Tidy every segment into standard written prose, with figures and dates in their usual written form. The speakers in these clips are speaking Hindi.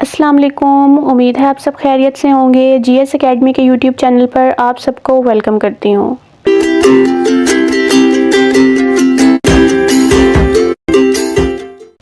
अस्सलाम वालेकुम। उम्मीद है आप सब खैरियत से होंगे। जीएस एकेडमी के यूट्यूब चैनल पर आप सबको वेलकम करती हूँ।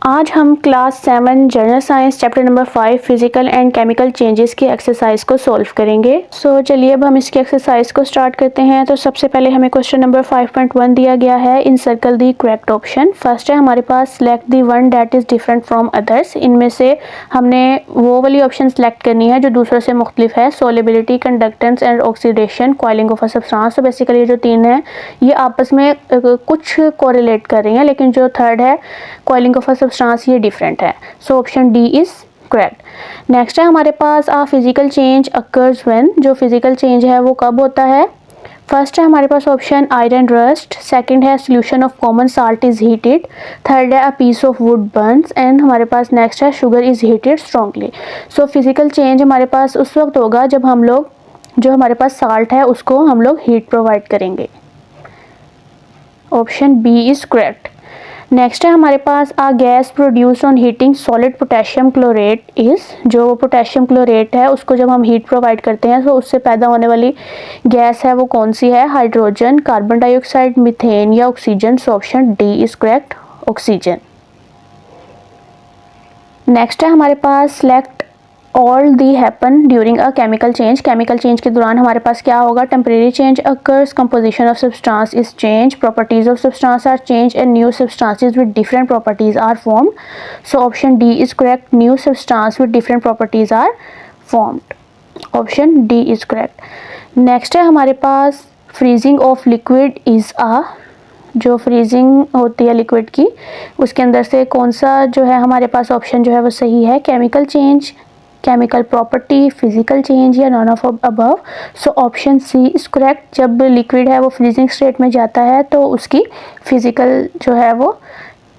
आज हम class 7 general science chapter number 5 physical and chemical changes की एक्सरसाइज को सॉल्व करेंगे। चलिए अब हम इसकी एक्सरसाइज को स्टार्ट करते हैं। तो सबसे पहले हमें क्वेश्चन नंबर 5.1 दिया गया है। In circle the correct option. First है हमारे पास select the one that is different from others. इनमें से हमने वो वाली ऑप्शन सेलेक्ट करनी है जो दूसरों से मुख्तलिफ है। Solubility, conductance and oxidation, coiling of a substance. तो बेसिकली जो तीन है ये आपस में कुछ कोरिलेट कर रही हैं, लेकिन जो थर्ड है कॉइलिंग ऑफ अ सब्सटेंस ये डिफरेंट है। So option D is correct. Next है हमारे पास a physical change occurs when. जो फिजिकल चेंज है वो कब होता है। फर्स्ट है हमारे पास ऑप्शन आयरन रस्ट, सेकंड है solution of common salt is heated, third है a piece of wood burns and हमारे पास नेक्स्ट है sugar is heated strongly. So physical change हमारे पास उस वक्त होगा जब हम लोग जो हमारे पास साल्ट है उसको हम लोग हीट प्रोवाइड करेंगे। Option B is correct. Next है हमारे पास a gas produce on heating solid potassium chlorate is. जो पोटेशियम क्लोरेट है उसको जब हम हीट प्रोवाइड करते हैं तो उससे पैदा होने वाली गैस है वो कौन सी है। हाइड्रोजन, कार्बन डाइऑक्साइड, मीथेन या oxygen. So option D is correct, oxygen. Next है हमारे पास select all the happen during a chemical change. Chemical change के दौरान हमारे पास क्या होगा। Temporary change occurs, composition of substance is change, properties of substance are change and new substances with different properties are formed. So option D is correct, new substance with different properties are formed. Option D is correct. Next है हमारे पास freezing of liquid is a. जो फ्रीजिंग होती है लिक्विड की उसके अंदर से कौन सा जो है हमारे पास ऑप्शन जो है वो सही है। Chemical change, chemical property, physical change या none of above. So option C is correct. जब लिक्विड है वो फ्रीजिंग स्टेट में जाता है तो उसकी फिजिकल जो है वो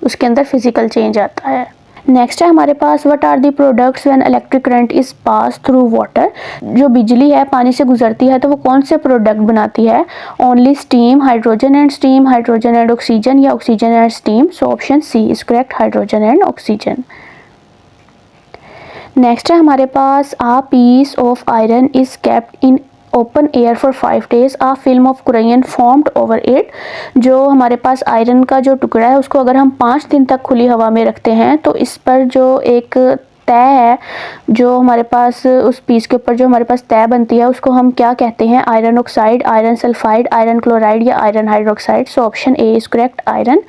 उसके अंदर फिजिकल चेंज आता है। नेक्स्ट है हमारे पास what are the products when electric current is pass through water. जो बिजली है पानी से गुजरती है तो वो कौन से प्रोडक्ट बनाती है। Only steam, hydrogen and steam, hydrogen and oxygen या oxygen and steam. So option C is correct, hydrogen and oxygen. Next है हमारे पास a piece of iron is kept in open air for 5 days, a film of कुराइन फॉर्म्ड ओवर इट। जो हमारे पास आयरन का जो टुकड़ा है उसको अगर हम 5 दिन तक खुली हवा में रखते हैं तो इस पर जो एक तय है जो हमारे पास उस पीस के ऊपर जो हमारे पास तय बनती है उसको हम क्या कहते हैं। Iron oxide, iron sulphide, iron chloride या iron hydroxide. So option A is correct, iron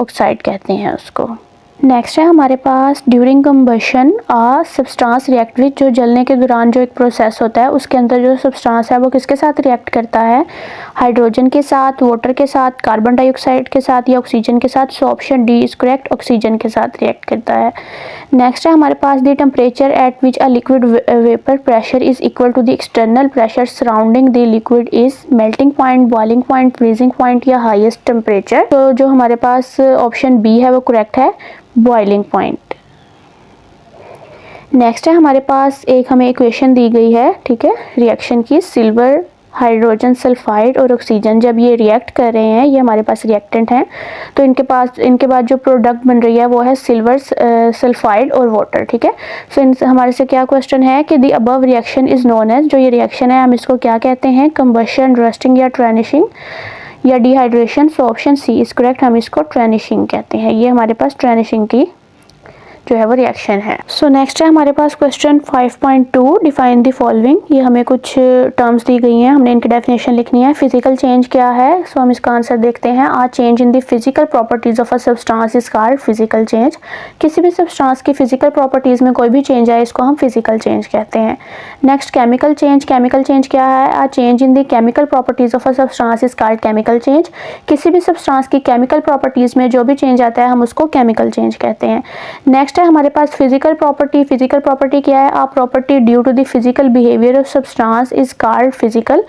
oxide कहते हैं उसको। नेक्स्ट है हमारे पास during combustion a substance react with. जो जलने के दौरान जो एक प्रोसेस होता है उसके अंदर जो सब्सटेंस है वो किसके साथ रिएक्ट करता है। हाइड्रोजन के साथ, वाटर के साथ, कार्बन डाइऑक्साइड के साथ या ऑक्सीजन के साथ। So option D is correct, oxygen के साथ रिएक्ट करता है। नेक्स्ट है हमारे पास the temperature at which a liquid vapour pressure is equal to the external pressure surrounding the liquid is melting point, boiling point, freezing point या हाईएस्ट टेम्परेचर। तो जो हमारे पास ऑप्शन बी है वो करेक्ट है, बॉइलिंग पॉइंट। नेक्स्ट है हमारे पास एक हमें इक्वेशन दी गई है, ठीक है, रिएक्शन की। सिल्वर, हाइड्रोजन सल्फाइड और ऑक्सीजन जब ये रिएक्ट कर रहे हैं, ये हमारे पास रिएक्टेंट हैं, तो इनके बाद जो प्रोडक्ट बन रही है वो है सिल्वर सल्फाइड और वाटर, ठीक है। सो हमारे से क्या क्वेश्चन है कि the above reaction is known as. जो ये रिएक्शन है हम इसको क्या कहते हैं। कंबशन, रस्टिंग या ट्रांसिशन या dehydration. So option C is correct, हम इसको ट्रांसिशन कहते हैं। ये हमारे पास ट्रांसिशन की जो है वो रिएक्शन है। सो नेक्स्ट है हमारे पास क्वेश्चन 5.2 डिफाइन द फॉलोइंग। ये हमें कुछ टर्म्स दी गई हैं, हमने इनकी डेफिनेशन लिखनी है। फिजिकल चेंज क्या है। सो हम इसका आंसर देखते हैं। A change in the physical properties of a substance is called physical change. किसी भी सब्सटेंस की फिजिकल प्रॉपर्टीज में कोई भी चेंज आए इसको हम फिजिकल चेंज कहते हैं। Next chemical change. Chemical change क्या है। A change in the chemical properties of a substance is called chemical change. किसी भी सब्सटेंस की केमिकल प्रॉपर्टीज में जो भी चेंज आता है हम उसको केमिकल चेंज कहते हैं। नेक्स्ट है हमारे पास फिजिकल प्रॉपर्टी। फिजिकल प्रॉपर्टी क्या है। A property due to the physical behaviour of substance is called physical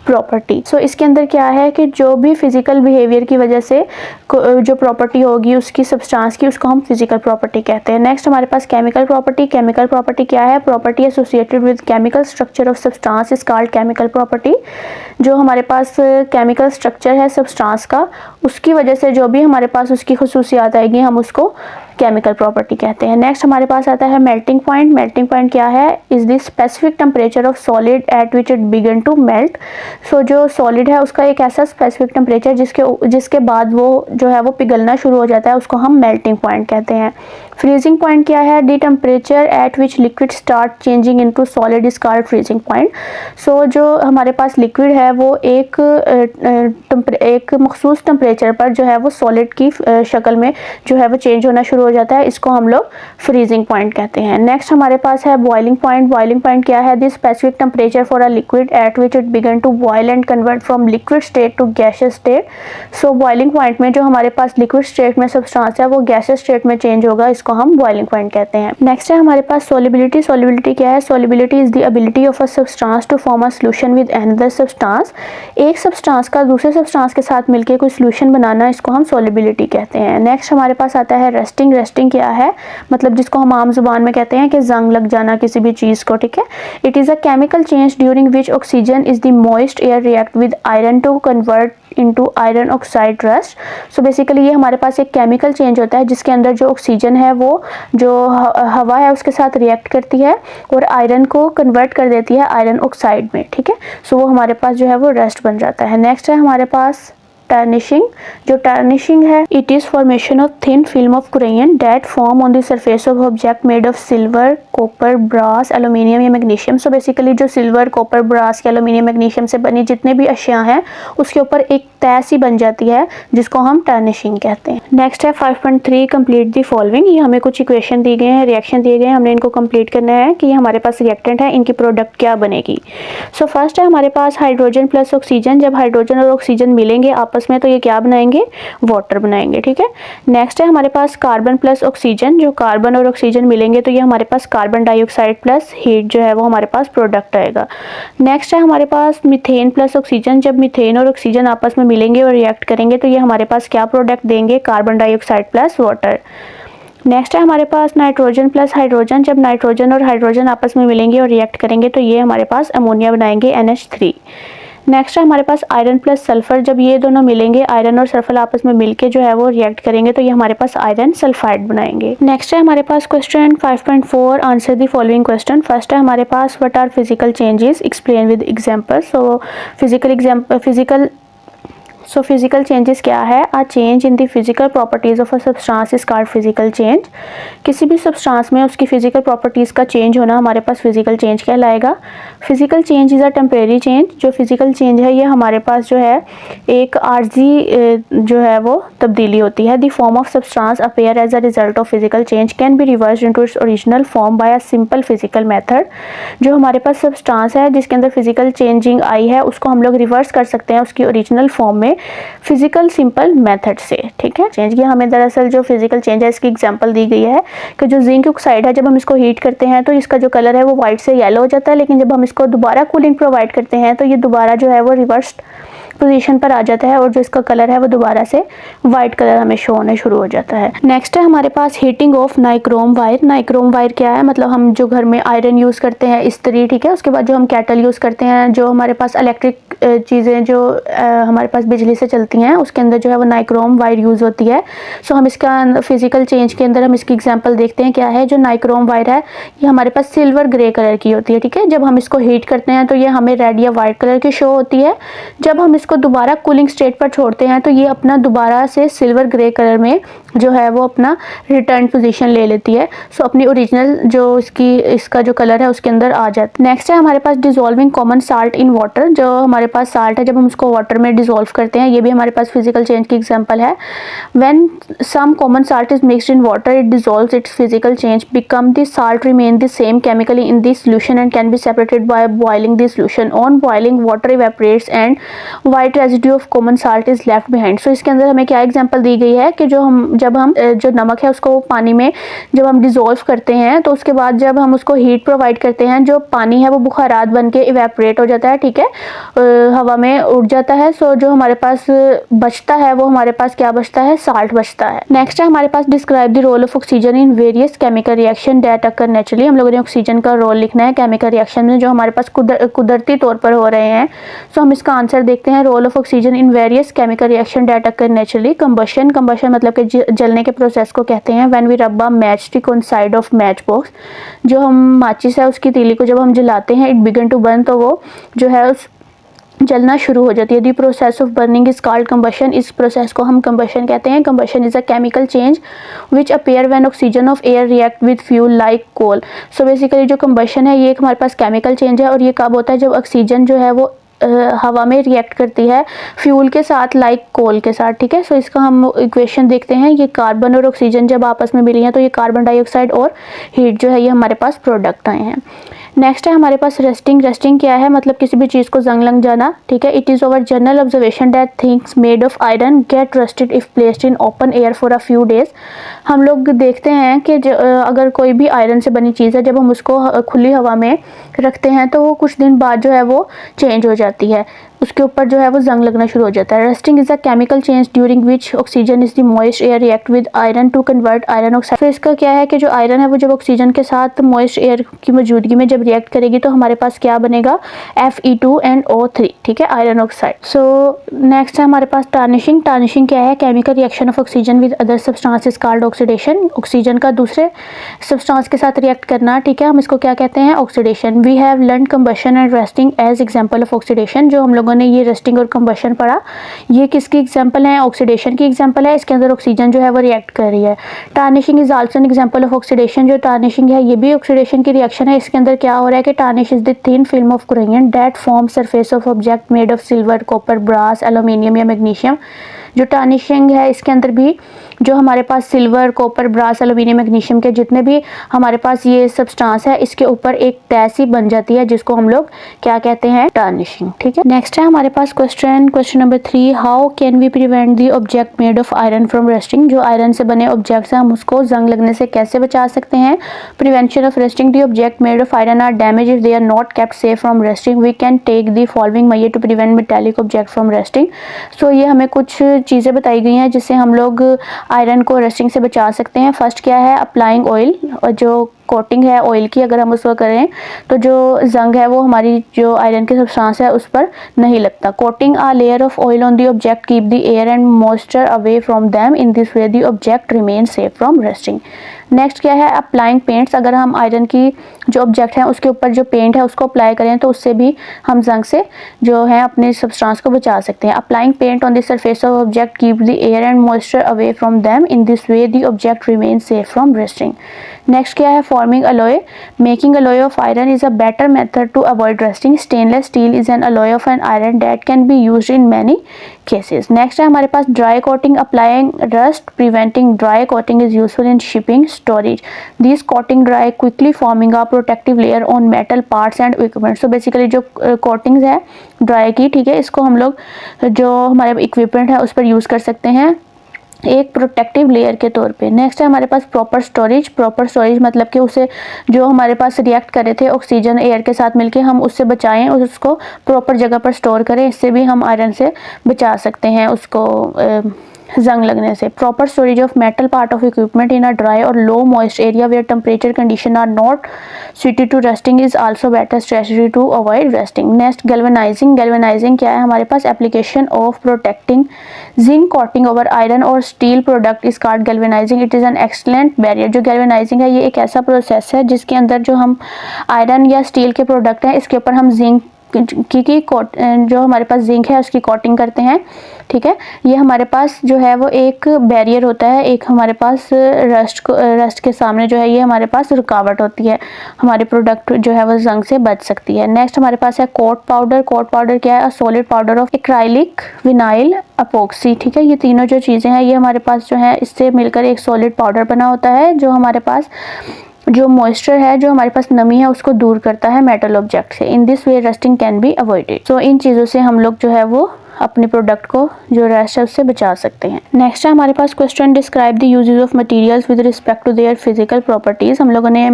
property. So इसके अंदर क्या है कि जो भी फिजिकल बिहेवियर की वजह से जो प्रॉपर्टी होगी उसकी सब्सटेंस की उसको हम फिजिकल प्रॉपर्टी कहते हैं। नेक्स्ट हमारे पास केमिकल प्रॉपर्टी। केमिकल प्रॉपर्टी क्या है। Property associated with chemical structure of substance is called chemical property. जो हमारे पास केमिकल स्ट्रक्चर है सब्सटेंस का उसकी वजह से जो भी हमारे पास उसकी खुसूसियात आएगी हम उसको केमिकल प्रॉपर्टी कहते हैं। नेक्स्ट हमारे पास आता है मेल्टिंग पॉइंट। मेल्टिंग पॉइंट क्या है? Is the specific temperature of solid at which it begin to melt. So जो सॉलिड है उसका एक ऐसा स्पेसिफिक टेम्परेचर जिसके बाद वो जो है वो पिघलना शुरू हो जाता है, उसको हम मेल्टिंग पॉइंट कहते हैं। फ्रीजिंग पॉइंट क्या है? The temperature at which liquid start changing into solid is called freezing point. So जो हमारे पास लिक्विड है वो एक मखसूस टेम्परेचर पर जो है वो सॉलिड की शक्ल में जो है वो चेंज होना शुरू हो जाता है, इसको हम लोग फ्रीजिंग पॉइंट कहते हैं। नेक्स्ट हमारे पास है बॉइलिंग पॉइंट। बॉइलिंग पॉइंट क्या है? The specific temperature for a liquid at which it begin to boil and convert from liquid state to gaseous state. So boiling point में जो हमारे पास लिक्विड स्टेट में सब्सटेंस है वो गैसियस स्टेट में चेंज होगा, इसको हम बॉइलिंग पॉइंट कहते हैं। नेक्स्ट है हमारे पास सॉल्युबिलिटी। सॉल्युबिलिटी क्या है? Solubility is the ability of a substance to form a solution with another substance. एक सब्सटेंस का दूसरे सब्सटेंस के साथ मिलकर कोई सॉल्यूशन बनाना, इसको हम सॉल्युबिलिटी कहते हैं। नेक्स्ट हमारे पास आता है रेस्टिंग। रेस्टिंग क्या है? मतलब जिसको हम आम जुबान में कहते हैं कि जंग लग जाना किसी भी चीज को, ठीक है। It is a chemical change during which oxygen is the moist air react with iron to convert into iron oxide rust. So basically ये हमारे पास एक केमिकल चेंज होता है जिसके अंदर जो ऑक्सीजन है वो जो हवा है उसके साथ रिएक्ट करती है और आयरन को कन्वर्ट कर देती है आयरन ऑक्साइड में, ठीक है। सो वो हमारे पास जो है वो रस्ट बन जाता है। नेक्स्ट है हमारे पास टर्निशिंग। जो टर्निशिंग है, it is formation of thin film of corrosion that form on the surface of object made of silver, copper, brass, aluminium या मैग्नीशियम। सो बेसिकली जो silver, copper, brass, aluminium, magnesium से बनी जितने भी अशिया हैं उसके ऊपर एक तय सी बन जाती है जिसको हम टर्निशिंग कहते हैं। नेक्स्ट है 5.3 कंप्लीट द फॉलोइंग। ये हमें कुछ इक्वेशन दिए गए हैं, रिएक्शन दिए गए हैं, हमने इनको कंप्लीट करना है कि हमारे पास रिएक्टेंट है, इनकी प्रोडक्ट क्या बनेगी। सो फर्स्ट है हमारे पास हाइड्रोजन प्लस ऑक्सीजन। जब हाइड्रोजन और ऑक्सीजन मिलेंगे आपस में तो ये क्या बनाएंगे? वाटर बनाएंगे, ठीक है। नेक्स्ट है हमारे पास कार्बन प्लस ऑक्सीजन। जो कार्बन और ऑक्सीजन मिलेंगे तो ये हमारे पास कार्बन डाइऑक्साइड प्लस हीट जो है वो हमारे पास प्रोडक्ट आएगा। नेक्स्ट है हमारे पास मीथेन प्लस ऑक्सीजन। जब मीथेन और ऑक्सीजन आपस में मिलेंगे और रिएक्ट करेंगे तो ये हमारे पास क्या प्रोडक्ट देंगे? Carbon dioxide plus water. Next है हमारे पास नाइट्रोजन प्लस हाइड्रोजन। जब नाइट्रोजन और हाइड्रोजन आपस में मिलेंगे और रिएक्ट करेंगे तो ये हमारे पास अमोनिया बनाएंगे, NH3। नेक्स्ट है हमारे पास आयरन प्लस सल्फर। जब ये दोनों मिलेंगे, आयरन और सल्फर आपस में मिलके जो है वो रिएक्ट करेंगे तो ये हमारे पास आयरन सल्फाइड बनाएंगे। नेक्स्ट है हमारे पास question 5.4 answer the following question. First है हमारे पास what are physical changes, explain with example. So physical changes क्या है? A change in the physical properties of a substance is called physical change. किसी भी सब्सटेंस में उसकी फिजिकल प्रॉपर्टीज का चेंज होना हमारे पास फिजिकल चेंज कहलाएगा। Physical change is a temporary change. जो फिजिकल चेंज है ये हमारे पास जो है एक आर्जी जो है वो तब्दीली होती है। The form of substance appear as a result of physical change can be reversed into its original form by a simple physical method. जो हमारे पास सब्सटेंस है जिसके अंदर फिजिकल चेंजिंग आई है उसको हम लोग रिवर्स कर सकते हैं उसकी ओरिजिनल फॉर्म में फिजिकल सिंपल मेथड से, ठीक है। चेंज किया हमें दरअसल जो फिजिकल चेंज है इसकी एग्जांपल दी गई है कि जो जिंक ऑक्साइड है जब हम इसको हीट करते हैं तो इसका जो कलर है वो वाइट से येलो हो जाता है, लेकिन जब हम इसको दोबारा कूलिंग प्रोवाइड करते हैं तो ये दोबारा जो है वो रिवर्स पोजीशन पर आ जाता है और जो इसका कलर है वो दोबारा से वाइट कलर हमें शो होने शुरू हो जाता है। नेक्स्ट है हमारे पास heating of nichrome wire. Nichrome wire क्या है? मतलब हम जो घर में आयरन यूज़ करते हैं इस्त्री, ठीक है। उसके बाद जो हम केटल यूज़ करते हैं, जो हमारे पास इलेक्ट्रिक चीज़ें जो हमारे पास बिजली से चलती हैं उसके अंदर जो है वो नाइक्रोम वायर यूज़ होती है। सो हम इसका फिजिकल चेंज के अंदर हम इसकी एग्जाम्पल देखते हैं क्या है। जो नाइक्रोम वायर है ये हमारे पास सिल्वर ग्रे कलर की होती है, ठीक है। जब हम इसको हीट करते हैं तो ये हमें रेड या वाइट कलर की शो होती है। जब हम इसको दोबारा कूलिंग स्टेट पर छोड़ते हैं तो ये अपना दोबारा से सिल्वर ग्रे कलर में जो है वो अपना रिटर्न पोजीशन ले लेती है। सो अपनी ओरिजिनल जो इसका जो कलर है उसके अंदर आ जाता है। नेक्स्ट है हमारे पास dissolving common salt in water. जो हमारे पास साल्ट है जब हम उसको वाटर में डिसॉल्व करते हैं, ये भी हमारे पास फिजिकल चेंज की एग्जांपल है। When some common salt is mixed in water it dissolves it's physical change become the salt remain the same chemically in the solution and can be separated by boiling the solution. On boiling water evaporates and white residue of common salt is left behind. So इसके अंदर हमें क्या एग्जांपल दी गई है कि जब हम जो नमक है उसको पानी में जब हम डिसॉल्व करते हैं तो उसके बाद जब हम उसको हीट प्रोवाइड करते हैं जो पानी है वो बुखारात बन के इवेपोरेट हो जाता है, ठीक है, हवा में उड़ जाता है। सो जो हमारे पास बचता है वो हमारे पास क्या बचता है? साल्ट बचता है। नेक्स्ट है हमारे पास describe the role of oxygen in various chemical reaction that occur naturally. हम लोगों ने ऑक्सीजन का रोल लिखना है केमिकल रिएक्शन में जो हमारे पास कुदरती तौर पर हो रहे हैं। सो हम इसका आंसर देखते हैं। हैं role of oxygen in various chemical reaction that occur naturally. Combustion मतलब कि जलने के प्रोसेस को कहते हैं। व्हेन वी रब a match stick on side of match box, जो हम माचिस है उसकी तीली को जब हम जलाते हैं, इट बिगन टू बर्न, तो वो जो है उस जलना शुरू हो जाती है। The process of burning is called combustion. इस प्रोसेस को हम कंबशन कहते हैं। Combustion is a chemical change which appear when oxygen of air react with fuel like coal. So basically जो कंबशन है ये एक हमारे पास केमिकल चेंज है, और ये कब होता है, जब ऑक्सीजन जो है वो हवा में रिएक्ट करती है फ्यूल के साथ, लाइक कोल के साथ, ठीक है। सो इसका हम इक्वेशन देखते हैं। ये कार्बन और ऑक्सीजन जब आपस में मिली हैं तो ये कार्बन डाइऑक्साइड और हीट जो है ये हमारे पास प्रोडक्ट आए हैं। नेक्स्ट है हमारे पास रेस्टिंग। रेस्टिंग क्या है, मतलब किसी भी चीज़ को जंग लग जाना, ठीक है। It is over general observation that things made of iron get rusted if placed in open air for a few days. हम लोग देखते हैं कि अगर कोई भी आयरन से बनी चीज़ है, जब हम उसको खुली हवा में रखते हैं तो वो कुछ दिन बाद जो है वो चेंज हो जाती है, उसके ऊपर जो है वो जंग लगना शुरू हो जाता है। Rusting is a chemical change during which oxygen is the moist air react with iron to convert iron oxide. तो इसका क्या है कि जो आयरन है वो जब ऑक्सीजन के साथ मॉइस्ट एयर की मौजूदगी में जब रिएक्ट करेगी तो हमारे पास क्या बनेगा, Fe2NO3, ठीक है, आयरन ऑक्साइड। सो नेक्स्ट है हमारे पास टार्निशिंग। टार्निशिंग क्या है, chemical reaction of oxygen with other substance is called oxidation. Oxygen का दूसरे सब्सटेंस के साथ रिएक्ट करना, ठीक है, हम इसको क्या कहते हैं, oxidation. We have learn combustion and resting as example of oxidation. जो हम लोगों ने ये रेस्टिंग और कंबशन पढ़ा, ये किसकी एग्जांपल है, ऑक्सीडेशन की एग्जांपल है। इसके अंदर ऑक्सीजन जो है वो रिएक्ट कर रही है। Tarnishing is also an example of oxidation. जो टार्निशिंग है ये भी ऑक्सीडेशन की रिएक्शन है। इसके अंदर क्या हो रहा है कि tarnish is the thin film of ग्रेनियन that form surface of object made of silver, copper, brass, aluminium या मैग्नीशियम। जो टार्निशिंग है इसके अंदर भी जो हमारे पास silver, copper, brass, aluminium, magnesium के जितने भी हमारे पास ये सब्सटेंस है, इसके ऊपर एक तय सी बन जाती है जिसको हम लोग क्या कहते हैं, टार्निशिंग, ठीक है। नेक्स्ट है हमारे पास question number 3, how can we prevent the object made of iron from rusting. जो आयरन से बने ऑब्जेक्ट्स हैं हम उसको जंग लगने से कैसे बचा सकते हैं। Prevention of rusting. The object made of iron are damage if they are not kept safe from rusting. We can take the following measure to prevent metallic object from rusting. So ये हमें कुछ चीज़ें बताई गई हैं जिससे हम लोग आयरन को रस्टिंग से बचा सकते हैं। फर्स्ट क्या है, अप्लाइंग ऑयल, और जो कोटिंग है ऑयल की अगर हम उसको करें तो जो जंग है वो हमारी जो आयरन की सब्सटेंस है उस पर नहीं लगता। Coating a layer of oil on the object keep the air and moisture away from them, in this way the object remain safe from rusting. Next क्या है, अप्लाइंग पेंट्स। अगर हम आयरन की जो ऑब्जेक्ट है उसके ऊपर जो पेंट है उसको अप्लाई करें तो उससे भी हम जंग से जो है अपने सब्सटेंस को बचा सकते हैं। Applying paint on the surface of object keep the air and moisture away from them, in this way the object remain safe from rusting. Next क्या है, forming alloy. Making alloy of iron is a better method to avoid rusting. Stainless steel is an alloy of an iron that can be used in many cases. Next है हमारे पास dry coating. Applying rust preventing dry coating is useful in shipping storage. This coating dry quickly forming a protective layer on metal parts and equipment. So basically जो कोटिंग्स है ड्राई की, ठीक है, इसको हम लोग जो हमारे इक्विपमेंट है उस पर यूज़ कर सकते हैं एक प्रोटेक्टिव लेयर के तौर पे। नेक्स्ट है हमारे पास प्रॉपर स्टोरेज। प्रॉपर स्टोरेज मतलब कि उसे जो हमारे पास रिएक्ट कर रहे थे ऑक्सीजन एयर के साथ मिलके हम उससे बचाएं और उसको प्रॉपर जगह पर स्टोर करें, इससे भी हम आयरन से बचा सकते हैं उसको जंग लगने से। Proper storage of metal part of equipment in a dry और low moist area where temperature condition are not suited to rusting is also better strategy to avoid rusting. Next, galvanizing. Galvanizing क्या है हमारे पास, application of protecting zinc coating over iron or steel product is called galvanizing. It is an excellent barrier. जो galvanizing है ये एक ऐसा प्रोसेस है जिसके अंदर जो हम आयरन या स्टील के प्रोडक्ट हैं इसके ऊपर हम जिंक की जो हमारे पास जिंक है उसकी कोटिंग करते हैं, ठीक है। ये हमारे पास जो है वो एक बैरियर होता है, एक हमारे पास रस्ट के सामने जो है ये हमारे पास रुकावट होती है, हमारे प्रोडक्ट जो है वो जंग से बच सकती है। नेक्स्ट हमारे पास है कोट पाउडर। कोट पाउडर क्या है, solid powder of acrylic, vinyl, epoxy, ठीक है। ये तीनों जो चीज़ें हैं ये हमारे पास जो है इससे मिलकर एक सॉलिड पाउडर बना होता है जो हमारे पास जो मॉइस्चर है, जो हमारे पास नमी है उसको दूर करता है मेटल ऑब्जेक्ट से। In this way rusting can be avoided. So इन चीज़ों से हम लोग जो है वो अपने प्रोडक्ट को जो रस्ट है उससे बचा सकते हैं। नेक्स्ट है हमारे पास question, describe the uses of materials with respect to their physical properties. हम लोगों ने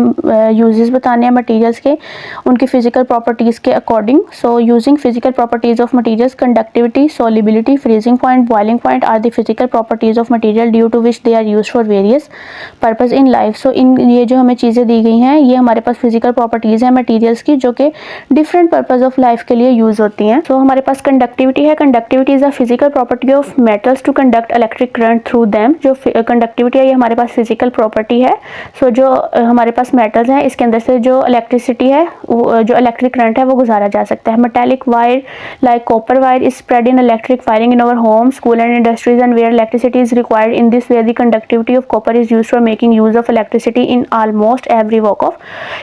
यूजेस बताने हैं मटेरियल्स के उनकी फिजिकल प्रॉपर्टीज के according. So using physical properties of materials, conductivity, solubility, freezing point, boiling point are the physical properties of material due to which they are used for various purpose in life. So इन ये जो हमें चीज़ें दी गई हैं ये हमारे पास फिजिकल प्रॉपर्टीज हैं मटेरियल्स की जो कि डिफरेंट पर्पज ऑफ लाइफ के लिए यूज होती हैं। सो हमारे पास कंडक्टिविटी है। Conductivity is a physical property of metals to conduct electric current through them. जो कंडक्टिविटी है ये हमारे पास फिजिकल प्रॉपर्टी है। सो जो हमारे पास मेटल्स हैं इसके अंदर से जो इलेक्ट्रिसिटी है जो इलेक्ट्रिक करंट है वो गुजारा जा सकता है। Metallic wire like copper wire is spread in electric wiring in our home, school and industries and where electricity is required. In this way the conductivity of copper is used for making use of electricity in almost every walk of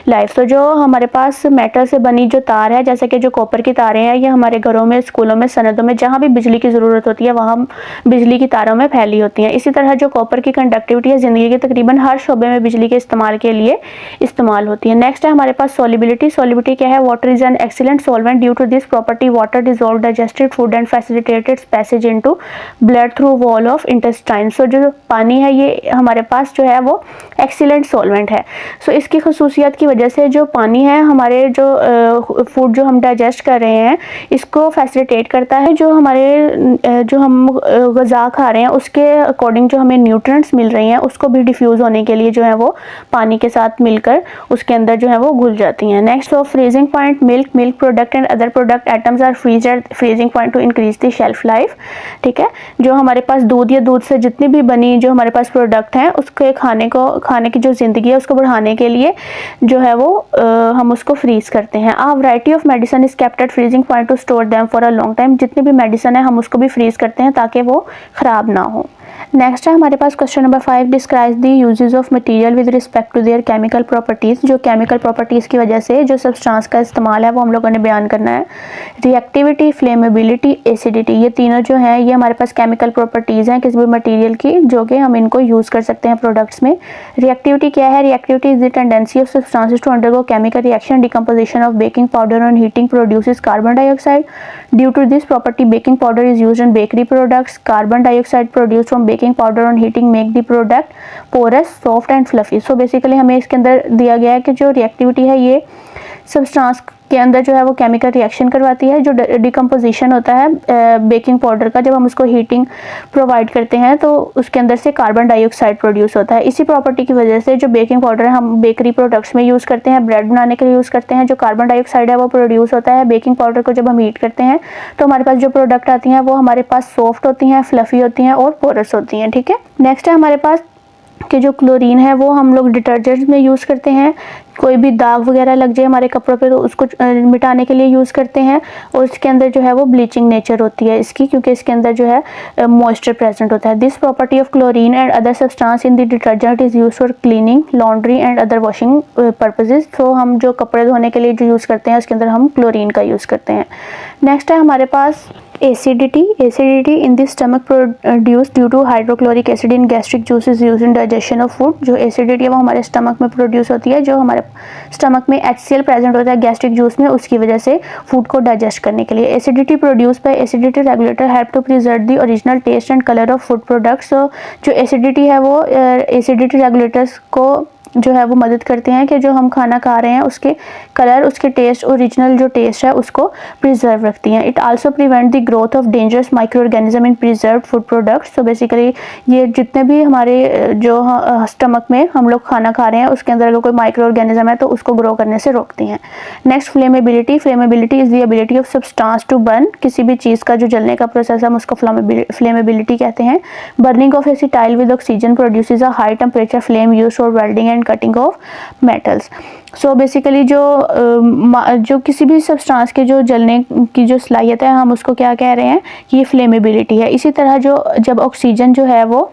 life. तो जो हमारे पास मेटल से बनी जो तार है, जैसे कि जो कॉपर की तारें हैं, ये हमारे घरों में, स्कूलों में, सनदों में, जहाँ भी बिजली की ज़रूरत होती है वहाँ बिजली की तारों में फैली होती हैं। इसी तरह जो कॉपर की कंडक्टिविटी है ज़िंदगी के तकरीबन हर शोबे में बिजली के इस्तेमाल के लिए इस्तेमाल होती है। नेक्स्ट है हमारे पास सॉलिबिलिटी। सॉलिबिलिटी क्या है? Water is an excellent solvent. Due to this property water dissolve digested food and facilitated passage into blood through wall of intestine. So जो पानी है ये हमारे पास जो है वो एक्सीलेंट सॉल्वेंट है। सो इसकी खसूसियत की वजह से जो पानी है हमारे जो फूड जो हम डाइजेस्ट कर रहे हैं इसको फैसिलिटेट करता है। जो हम ग़िज़ा खा रहे हैं उसके अकॉर्डिंग जो हमें न्यूट्रिएंट्स मिल रही हैं उसको भी डिफ्यूज़ होने के लिए जो है वो पानी के साथ मिलकर उसके अंदर जो है वो घुल जाती हैं। Next of freezing point milk product and other product items are freeze at freezing point to increase the shelf life. ठीक है, जो हमारे पास दूध या दूध से जितनी भी बनी जो हमारे पास प्रोडक्ट हैं उसके खाने की जो ज़िंदगी है उसको बढ़ाने के लिए जो है वो हम उसको फ्रीज करते हैं। A variety of medicine is kept at freezing point to store them for a long time. जितनी भी मेडिसिन है हम उसको भी फ्रीज करते हैं ताकि वो ख़राब ना हो। नेक्स्ट है हमारे पास question number 5, describe the uses of material with respect to their chemical properties. जो केमिकल प्रॉपर्टीज़ की वजह से जो सब्सटेंस का इस्तेमाल है वो हम लोगों ने बयान करना है। रिएक्टिविटी, फ्लेमेबिलिटी, एसिडिटी, ये तीनों जो हैं ये हमारे पास केमिकल प्रॉपर्टीज़ हैं किसी भी मटेरियल की जो कि हम इनको यूज़ कर सकते हैं प्रोडक्ट्स में। रिएक्टिविटी क्या है? Reactivity is the tendency of substances to undergo chemical reaction. Decomposition of baking powder on heating produces carbon dioxide. Due to this property baking powder is used in bakery products. Carbon dioxide produced from baking powder on heating make the product porous, soft and fluffy. So basically हमें इसके अंदर दिया गया है कि जो रिएक्टिविटी है ये सब्सटेंस के अंदर जो है वो केमिकल रिएक्शन करवाती है। जो डिकम्पोजिशन होता है बेकिंग पाउडर का, जब हम उसको हीटिंग प्रोवाइड करते हैं तो उसके अंदर से कार्बन डाइऑक्साइड प्रोड्यूस होता है। इसी प्रॉपर्टी की वजह से जो बेकिंग पाउडर है हम बेकरी प्रोडक्ट्स में यूज़ करते हैं, ब्रेड बनाने के लिए यूज़ करते हैं। जो कार्बन डाइऑक्साइड है वो प्रोड्यूस होता है बेकिंग पाउडर को जब हम हीट करते हैं तो हमारे पास जो प्रोडक्ट आती हैं वो हमारे पास सॉफ्ट होती हैं, फ्लफी होती हैं और पोरस होती हैं। ठीक है, नेक्स्ट है हमारे पास कि जो क्लोरीन है वो हम लोग डिटर्जेंट में यूज़ करते हैं। कोई भी दाग वगैरह लग जाए हमारे कपड़ों पे तो उसको मिटाने के लिए यूज़ करते हैं। और इसके अंदर जो है वो ब्लीचिंग नेचर होती है इसकी, क्योंकि इसके अंदर जो है मॉइस्चर प्रेजेंट होता है। This property of chlorine and other substance in the detergent is use for cleaning, laundry and other washing purposes. तो हम जो कपड़े धोने के लिए जो यूज़ करते हैं उसके अंदर हम क्लोरीन का यूज़ करते हैं। नेक्स्ट है हमारे पास acidity in the stomach produce due to hydrochloric acid in gastric juices use in digestion of food. जो एसिडिटी है वो हमारे स्टमक में प्रोड्यूस होती है, जो हमारे स्टमक में HCl प्रेजेंट होता है गैस्ट्रिक जूस में, उसकी वजह से फूड को डाइजेस्ट करने के लिए। Acidity produce by acidity regulator help to preserve the original taste and colour of food products. जो एसिडिटी है वो एसिडिटी रेगुलेटर्स को जो है वो मदद करते हैं कि जो हम खाना खा रहे हैं उसके कलर, उसके टेस्ट, ओरिजिनल जो टेस्ट है उसको प्रिजर्व रखती हैं। It also prevent the growth of dangerous micro organism in preserve food products. तो बेसिकली ये जितने भी हमारे जो स्टमक में हम लोग खाना खा रहे हैं उसके अंदर अगर कोई माइक्रो ऑर्गेनिज्म है तो उसको ग्रो करने से रोकती हैं। Next flammability is the ability of substance to burn. किसी भी चीज़ का जो जलने का प्रोसेस है हम उसको फ्लेमेबिलिटी कहते हैं। Burning of acetyl with oxygen produces a high temperature flame used for welding and cutting of metals. So basically जो किसी भी सब्सटेंस के जो जलने की जो सलाहियत है हम उसको क्या कह रहे हैं कि ये फ्लेमेबिलिटी है। इसी तरह जब ऑक्सीजन जो है वो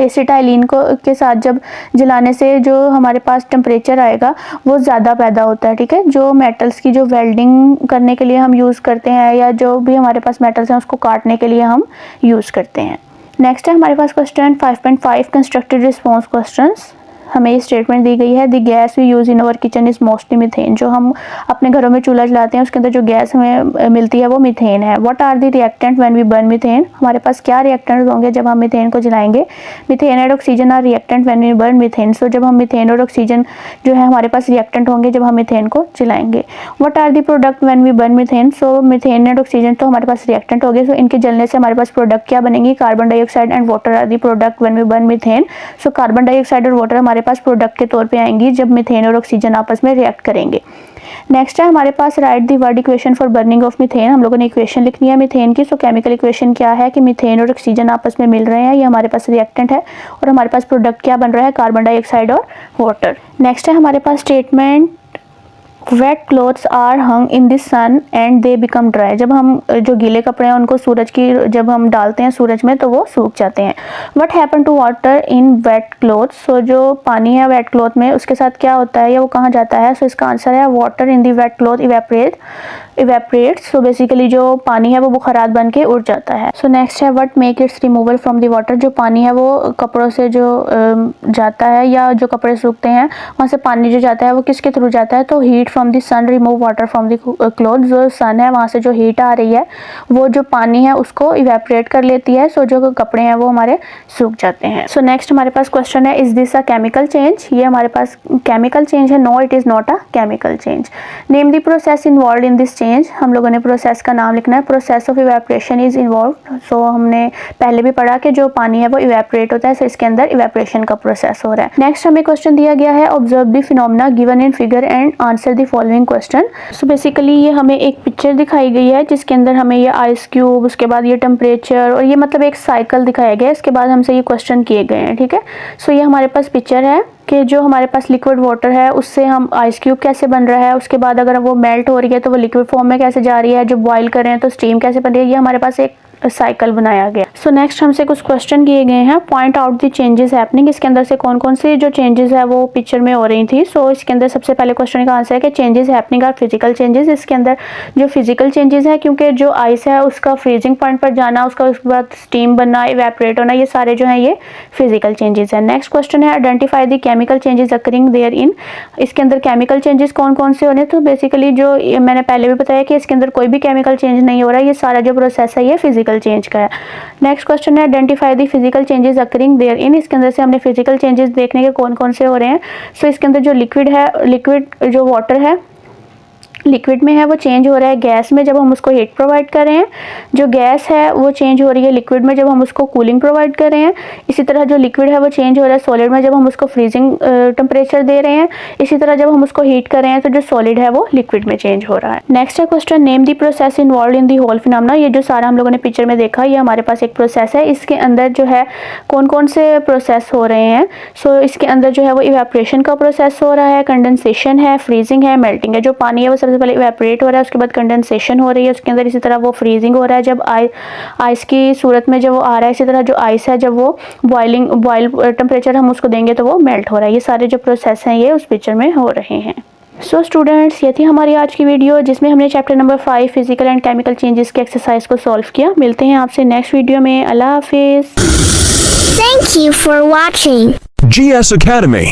एसिटाइलिन के साथ जब जलाने से जो हमारे पास टेम्परेचर आएगा वो ज़्यादा पैदा होता है। ठीक है, जो मेटल्स की जो वेल्डिंग करने के लिए हम यूज़ करते हैं या जो भी हमारे पास मेटल्स हैं उसको काटने के लिए हम यूज़ करते हैं। नेक्स्ट है हमारे पास क्वेश्चन 5.5 कंस्ट्रक्टेड रिस्पॉन्स क्वेश्चंस। हमें ये स्टेटमेंट दी गई है, the gas we use in our kitchen is mostly methane. जो हम अपने घरों में चूल्हा जलाते हैं उसके अंदर जो गैस हमें मिलती है वो मीथेन है। What are the reactant when we burn methane. हमारे पास क्या रिएक्टेंट्स होंगे जब हम मीथेन को जलाएंगे। Methane and oxygen are reactant when we burn methane. So जब हम मीथेन और ऑक्सीजन जो है हमारे पास रिएक्टेंट होंगे जब हम मीथेन को जलाएंगे। What are the product when we burn methane. So methane and oxygen तो हमारे पास रिएक्टेंट हो गए। सो इनके जलने से हमारे पास प्रोडक्ट क्या बनेंगी। Carbon dioxide and water are the product when we burn methane. So carbon dioxide और वाटर हमारे पास प्रोडक्ट के तौर पे आएंगी जब मीथेन और ऑक्सीजन आपस में रिएक्ट करेंगे। नेक्स्ट है हमारे पास write the word equation for burning of methane. हम लोगों ने इक्वेशन लिखनी है मीथेन की। सो केमिकल इक्वेशन क्या है कि मीथेन और ऑक्सीजन आपस में मिल रहे हैं, ये हमारे पास रिएक्टेंट है और हमारे पास प्रोडक्ट क्या बन रहा है, कार्बन डाइऑक्साइड और वाटर। नेक्स्ट है हमारे पास statement wet clothes are hung in the sun and they become dry. जब हम जो गीले कपड़े हैं उनको सूरज की जब हम डालते हैं सूरज में तो वो सूख जाते हैं। What happen to water in wet clothes. So जो पानी है वेट क्लॉथ में उसके साथ क्या होता है या वो कहाँ जाता है। सो इसका आंसर है water in the wet cloth evaporates. So basically जो पानी है वो बुखारात बन के उड़ जाता है। सो नेक्स्ट है what make it's removal from the water. जो पानी है वो कपड़ों से जो जाता है या जो कपड़े सूखते हैं वहाँ से पानी जो जाता है वो किसके थ्रू जाता है, तो heat from the sun remove water from the cloth. जो सन है वहाँ से जो हीट आ रही है वो जो पानी है उसको इवेपरेट कर लेती है। सो जो कपड़े हैं वो हमारे सूख जाते हैं। सो नेक्स्ट हमारे पास क्वेश्चन है is this a chemical change. ये हमारे पास केमिकल चेंज है। No it is not a chemical change. Name the process involve in this change. हम लोगों ने प्रोसेस का नाम लिखना है। Process of evaporation is involve. So हमने पहले भी पढ़ा कि जो पानी है वो इवेपोरेट होता है, सो इसके अंदर इवेपोरेशन का प्रोसेस हो रहा है। नेक्स्ट हमें क्वेश्चन दिया गया है observe the phenomena given in figure and answer the following question. So basically ये हमें एक पिक्चर दिखाई गई है जिसके अंदर हमें ये आइस क्यूब, उसके बाद ये टेम्परेचर और ये मतलब एक साइकिल दिखाया गया है। इसके बाद हमसे ये क्वेश्चन किए गए हैं, ठीक है। सो ये हमारे पास पिक्चर है कि जो हमारे पास लिक्विड वाटर है उससे हम आइस क्यूब कैसे बन रहा है, उसके बाद अगर वो मेल्ट हो रही है तो वो लिक्विड फॉर्म में कैसे जा रही है, जो बॉईल कर रहे हैं तो स्टीम कैसे बन रही है, ये हमारे पास एक साइकिल बनाया गया। सो नेक्स्ट हमसे कुछ क्वेश्चन किए गए हैं। Point out the changes happening. इसके अंदर से कौन कौन से जो चेंजेस है वो पिक्चर में हो रही थी। सो इसके अंदर सबसे पहले क्वेश्चन का आंसर है कि changes happening are physical changes. इसके अंदर जो फिजिकल चेंजेस है क्योंकि जो आइस है उसका फ्रीजिंग पॉइंट पर जाना, उसका उसके बाद स्टीम बनना, इवेपोरेट होना, ये सारे जो है ये फिजिकल चेंजेस है। नेक्स्ट क्वेश्चन है identify the chemical changes occurring there in. इसके अंदर केमिकल चेंजेस कौन कौन से हो रहे हैं, तो बेसिकली जो मैंने पहले भी बताया कि इसके अंदर कोई भी केमिकल चेंज नहीं हो रहा है, ये सारा जो प्रोसेस है ये फिजिकल चेंज का है। नेक्स्ट क्वेश्चन है identify the physical changes occurring there in. इसके अंदर से हमने फिजिकल चेंजेस देखने के कौन कौन से हो रहे हैं। सो इसके अंदर जो लिक्विड है, लिक्विड जो वाटर है लिक्विड में है वो चेंज हो रहा है गैस में जब हम उसको हीट प्रोवाइड कर रहे हैं। जो गैस है वो चेंज हो रही है लिक्विड में जब हम उसको कूलिंग प्रोवाइड कर रहे हैं। इसी तरह जो लिक्विड है वो चेंज हो रहा है सॉलिड में जब हम उसको फ्रीजिंग टेम्परेचर दे रहे हैं। इसी तरह जब हम उसको हीट कर रहे हैं तो जो सॉलिड है वो लिक्विड में चेंज हो रहा है। नेक्स्ट है question name the process involve in the whole phenomena. ये जो सारा हम लोगों ने पिक्चर में देखा ये हमारे पास एक प्रोसेस है। इसके अंदर जो है कौन कौन से प्रोसेस हो रहे हैं। सो इसके अंदर जो है वो इवेपोरेशन का प्रोसेस हो रहा है, कंडेंसेशन है, फ्रीजिंग है, मेल्टिंग है। जो पानी है वो सबसे पहले इवेपोरेट हो रहा है, उसके बाद कंडेंसेशन हो रही है उसके अंदर, इसी तरह वो फ्रीजिंग हो रहा है जब आइस की सूरत में जब वो आ रहा है। इसी तरह जो आइस है जब वो बॉयल टेम्परेचर हम उसको देंगे तो वो मेल्ट हो रहा है। ये सारे जो प्रोसेस हैं ये उस पिक्चर में हो रहे हैं। सो स्टूडेंट्स ये थी हमारी आज की वीडियो जिसमें हमने chapter number 5 physical and chemical changes के एक्सरसाइज को सॉल्व किया। मिलते हैं आपसे नेक्स्ट वीडियो में। अल्लाह हाफिज। Thank you for watching GS Academy.